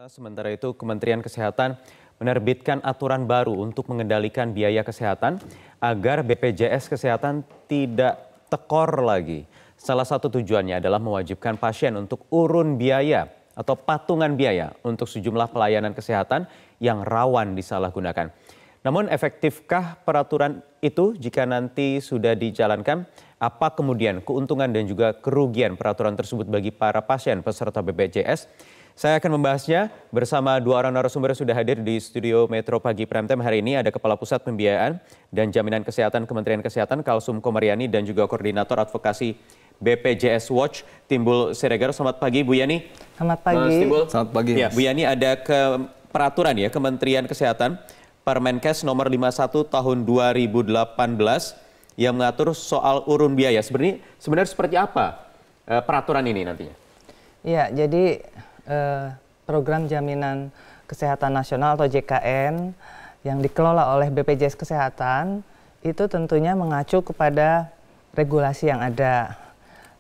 Sementara itu, Kementerian Kesehatan menerbitkan aturan baru untuk mengendalikan biaya kesehatan agar BPJS Kesehatan tidak tekor lagi. Salah satu tujuannya adalah mewajibkan pasien untuk urun biaya atau patungan biaya untuk sejumlah pelayanan kesehatan yang rawan disalahgunakan. Namun efektifkah peraturan itu jika nanti sudah dijalankan? Apa kemudian keuntungan dan juga kerugian peraturan tersebut bagi para pasien peserta BPJS? Saya akan membahasnya bersama dua orang narasumber yang sudah hadir di studio Metro Pagi Prime Time hari ini. Ada Kepala Pusat Pembiayaan dan Jaminan Kesehatan Kementerian Kesehatan Kalsum Komaryani dan juga Koordinator Advokasi BPJS Watch Timbul Siregar. Selamat pagi Bu Yani. Selamat pagi. Selamat pagi. Ya, Bu Yani, ada peraturan ya Kementerian Kesehatan Permenkes nomor 51 tahun 2018 yang mengatur soal urun biaya. Sebenarnya seperti apa peraturan ini nantinya? Ya, jadi program Jaminan Kesehatan Nasional atau JKN yang dikelola oleh BPJS Kesehatan itu tentunya mengacu kepada regulasi yang ada.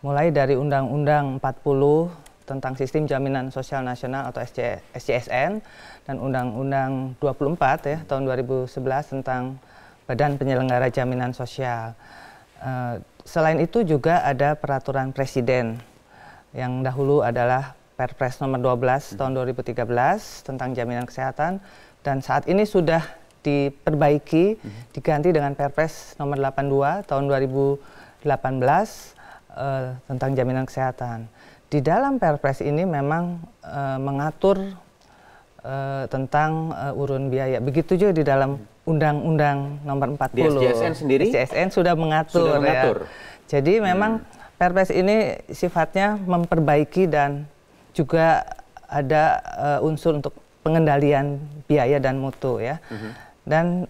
Mulai dari Undang-Undang 40 tentang Sistem Jaminan Sosial Nasional atau SJSN dan Undang-Undang 24 ya tahun 2011 tentang Badan Penyelenggara Jaminan Sosial. Selain itu juga ada peraturan Presiden yang dahulu adalah Perpres nomor 12 tahun 2013 tentang jaminan kesehatan dan saat ini sudah diperbaiki diganti dengan Perpres nomor 82 tahun 2018 tentang jaminan kesehatan. Di dalam Perpres ini memang mengatur tentang urun biaya. Begitu juga di dalam Undang-Undang nomor 40. Di SJSN sendiri? SJSN sudah mengatur. Ya. Jadi memang Perpres ini sifatnya memperbaiki dan juga ada unsur untuk pengendalian biaya dan mutu ya. Dan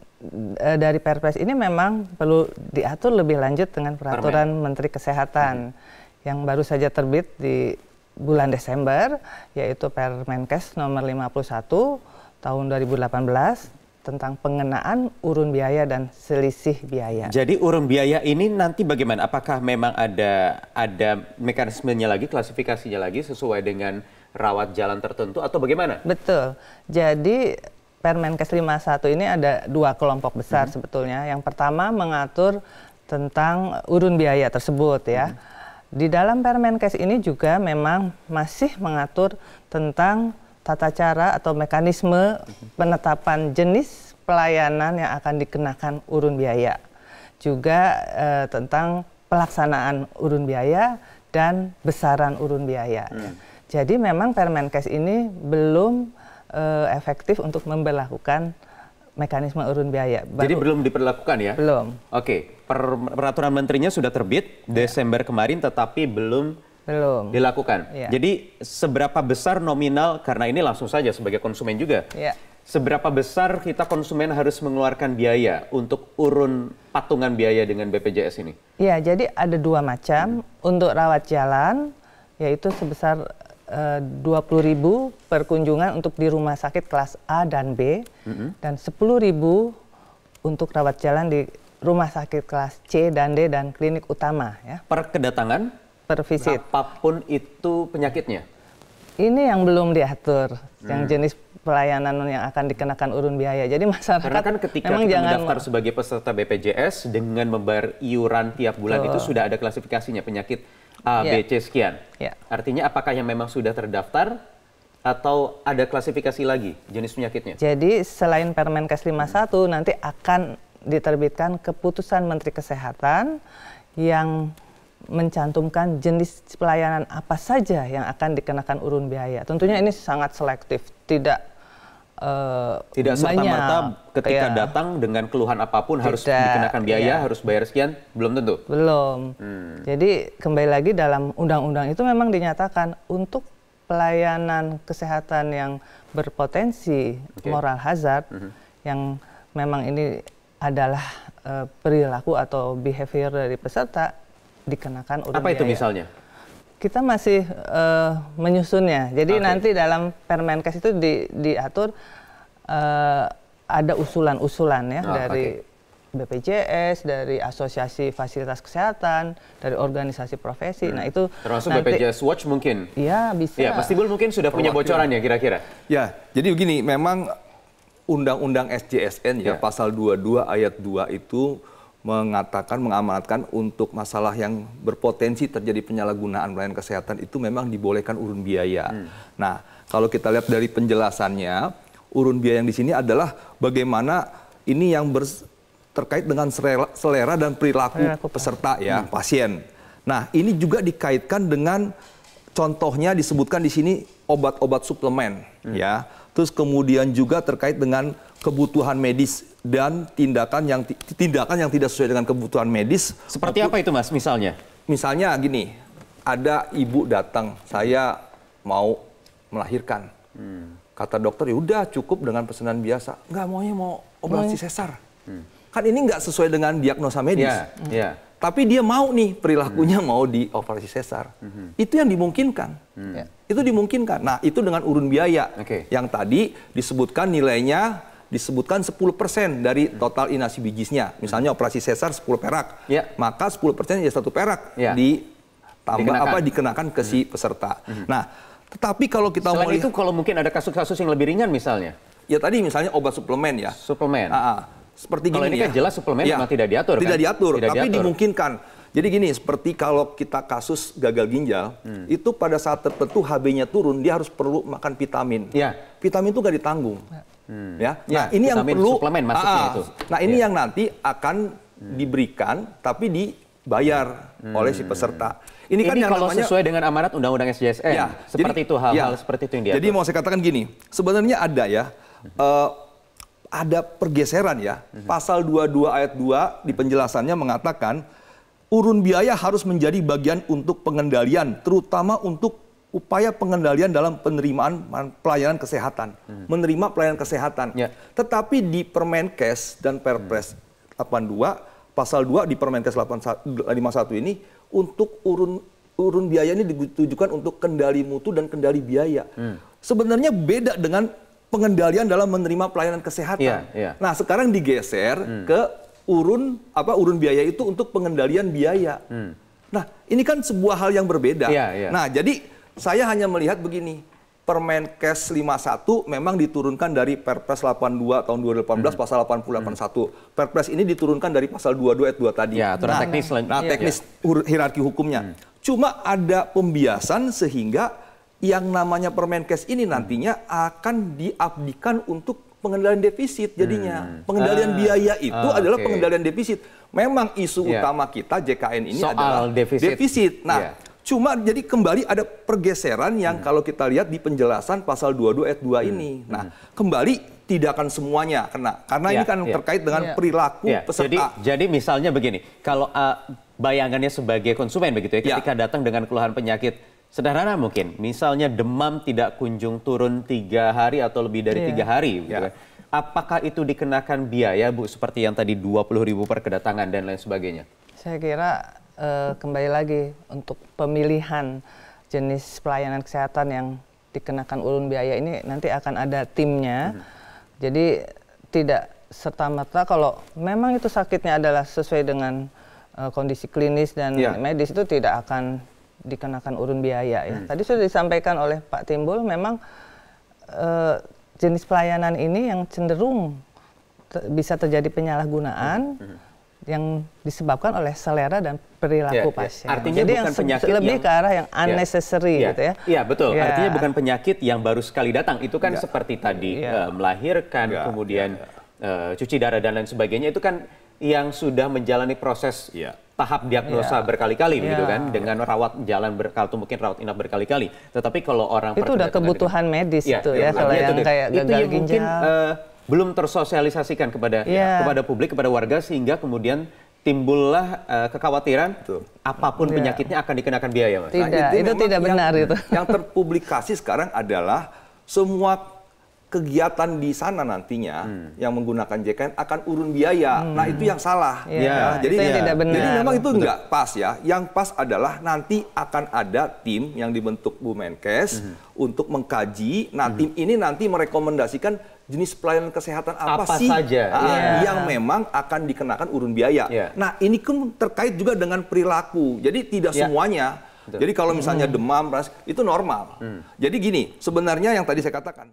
dari Perpres ini memang perlu diatur lebih lanjut dengan peraturan Menteri Kesehatan yang baru saja terbit di bulan Desember, yaitu Permenkes nomor 51 tahun 2018 tentang pengenaan urun biaya dan selisih biaya. Jadi urun biaya ini nanti bagaimana? Apakah memang ada mekanismenya lagi, klasifikasinya lagi sesuai dengan rawat jalan tertentu atau bagaimana? Betul. Jadi Permenkes 51 ini ada dua kelompok besar sebetulnya. Yang pertama mengatur tentang urun biaya tersebut ya. Di dalam Permenkes ini juga memang masih mengatur tentang tata cara atau mekanisme penetapan jenis pelayanan yang akan dikenakan urun biaya. Juga tentang pelaksanaan urun biaya dan besaran urun biaya. Jadi memang Permenkes ini belum efektif untuk memberlakukan mekanisme urun biaya. Jadi belum diperlakukan ya? Belum. Oke, peraturan menterinya sudah terbit Desember kemarin tetapi belum dilakukan. Ya. Jadi seberapa besar nominal, karena ini langsung saja sebagai konsumen juga, seberapa besar kita konsumen harus mengeluarkan biaya untuk urun patungan biaya dengan BPJS ini? Ya, jadi ada dua macam. Untuk rawat jalan, yaitu sebesar 20.000 per kunjungan untuk di rumah sakit kelas A dan B, dan 10.000 untuk rawat jalan di rumah sakit kelas C dan D dan klinik utama. Ya. Per kedatangan? Per visit. Apapun itu penyakitnya? Ini yang belum diatur, yang jenis pelayanan yang akan dikenakan urun biaya. Jadi masyarakat karena kan ketika memang kita mendaftar sebagai peserta BPJS dengan membayar iuran tiap bulan itu sudah ada klasifikasinya penyakit A, B, C sekian. Artinya apakah yang memang sudah terdaftar atau ada klasifikasi lagi jenis penyakitnya? Jadi selain Permenkes 51 nanti akan diterbitkan keputusan Menteri Kesehatan yang mencantumkan jenis pelayanan apa saja yang akan dikenakan urun biaya. Tentunya ini sangat selektif, tidak serta-merta ketika datang dengan keluhan apapun harus dikenakan biaya, harus bayar sekian, belum tentu? Belum. Jadi kembali lagi dalam undang-undang itu memang dinyatakan untuk pelayanan kesehatan yang berpotensi moral hazard, yang memang ini adalah perilaku atau behavior dari peserta, dikenakan urun biaya. Apa itu misalnya? Kita masih menyusunnya. Jadi nanti dalam Permenkes itu diatur ada usulan-usulan ya dari BPJS, dari Asosiasi Fasilitas Kesehatan, dari organisasi profesi. Nah itu termasuk nanti, BPJS Watch mungkin? Iya bisa. Ya, Mas Timbul mungkin sudah punya bocoran ya kira-kira? Ya, jadi begini, memang Undang-Undang SJSN ya pasal 22 ayat 2 itu mengatakan, mengamanatkan untuk masalah yang berpotensi terjadi penyalahgunaan pelayanan kesehatan itu memang dibolehkan urun biaya. Nah, kalau kita lihat dari penjelasannya, urun biaya yang di sini adalah bagaimana ini yang terkait dengan selera dan perilaku peserta ya, pasien. Nah, ini juga dikaitkan dengan contohnya disebutkan di sini obat-obat suplemen ya. Terus kemudian juga terkait dengan kebutuhan medis dan tindakan yang tidak sesuai dengan kebutuhan medis. Seperti apa itu Mas misalnya? Misalnya gini, ada ibu datang, saya mau melahirkan. Kata dokter, ya udah cukup dengan pesanan biasa. Enggak, mau operasi sesar. Kan ini nggak sesuai dengan diagnosa medis. Tapi dia mau nih perilakunya mau di operasi sesar. Itu yang dimungkinkan. Itu dimungkinkan. Nah, itu dengan urun biaya. Yang tadi disebutkan nilainya disebutkan 10% dari total inasi bijisnya. Misalnya operasi sesar 10 perak. Maka 10% ya 1 perak dikenakan ke si peserta. Nah, tetapi kalau kita mau lihat itu kalau mungkin ada kasus-kasus yang lebih ringan misalnya. Ya tadi misalnya obat suplemen ya. Suplemen. Seperti kalau gini ini kan jelas suplemen memang tidak diatur. Tidak diatur, tapi dimungkinkan. Jadi gini, seperti kalau kita kasus gagal ginjal, itu pada saat tertentu HB-nya turun, dia harus perlu makan vitamin. Vitamin itu nggak ditanggung. Nah, ini yang perlu suplemen maksudnya itu. Nah, ini yang nanti akan diberikan tapi dibayar oleh si peserta. Ini kan yang kalau namanya, sesuai dengan amanat Undang-Undang SJSN, seperti itu hal-hal seperti itu yang diatur. Jadi mau saya katakan gini, sebenarnya ada ya, ada pergeseran ya. Pasal 22 ayat 2 di penjelasannya mengatakan urun biaya harus menjadi bagian untuk pengendalian, terutama untuk upaya pengendalian dalam penerimaan pelayanan kesehatan, menerima pelayanan kesehatan. Tetapi di Permenkes dan Perpres 82, pasal 2 di Permenkes 51 ini untuk urun biaya ini ditujukan untuk kendali mutu dan kendali biaya. Sebenarnya beda dengan pengendalian dalam menerima pelayanan kesehatan. Nah, sekarang digeser ke urun biaya itu untuk pengendalian biaya. Nah, ini kan sebuah hal yang berbeda. Nah, jadi saya hanya melihat begini, Permenkes 51 memang diturunkan dari Perpres 82 tahun 2018 pasal 8081. Perpres ini diturunkan dari pasal 22 ayat 2 tadi. Teknis hierarki hukumnya. Cuma ada pembiasan sehingga yang namanya Permenkes ini nantinya akan diabdikan untuk pengendalian defisit jadinya. Pengendalian biaya itu adalah pengendalian defisit. Memang isu utama kita JKN ini adalah defisit. Nah, cuma jadi kembali ada pergeseran yang kalau kita lihat di penjelasan pasal 22 ayat 2 ini. Nah, kembali tidak akan semuanya kena. Karena ini kan terkait dengan perilaku peserta. Jadi misalnya begini, kalau bayangannya sebagai konsumen begitu ya, ketika datang dengan keluhan penyakit sederhana mungkin, misalnya demam tidak kunjung turun 3 hari atau lebih dari 3 hari. Gitu. Apakah itu dikenakan biaya, Bu, seperti yang tadi 20.000 per kedatangan dan lain sebagainya? Saya kira kembali lagi untuk pemilihan jenis pelayanan kesehatan yang dikenakan urun biaya ini nanti akan ada timnya. Jadi tidak serta-merta kalau memang itu sakitnya adalah sesuai dengan kondisi klinis dan medis itu tidak akan dikenakan urun biaya ya. Tadi sudah disampaikan oleh Pak Timbul, memang jenis pelayanan ini yang cenderung bisa terjadi penyalahgunaan yang disebabkan oleh selera dan perilaku pasien. Artinya jadi bukan yang penyakit lebih ke arah yang unnecessary gitu ya. Iya betul. Artinya bukan penyakit yang baru sekali datang. Itu kan seperti tadi melahirkan, kemudian cuci darah dan lain sebagainya. Itu kan yang sudah menjalani proses tahap diagnosa berkali-kali begitu kan, dengan rawat jalan atau mungkin rawat inap berkali-kali. Tetapi kalau orang itu udah kebutuhan medis itu ya, kalau yang kayak gagal ginjal mungkin belum tersosialisasikan kepada publik, kepada warga, sehingga kemudian timbullah kekhawatiran apapun penyakitnya akan dikenakan biaya, Mas. Tidak, itu tidak benar itu. Yang terpublikasi sekarang adalah semua kegiatan di sana nantinya yang menggunakan JKN akan urun biaya. Nah, itu yang salah. Jadi tidak benar. Jadi memang itu enggak pas ya. Yang pas adalah nanti akan ada tim yang dibentuk Bu Menkes untuk mengkaji. Nah, tim ini nanti merekomendasikan jenis pelayanan kesehatan apa sih saja yang memang akan dikenakan urun biaya. Nah, ini kan terkait juga dengan perilaku. Jadi tidak semuanya. Jadi kalau misalnya demam, itu normal. Jadi gini, sebenarnya yang tadi saya katakan.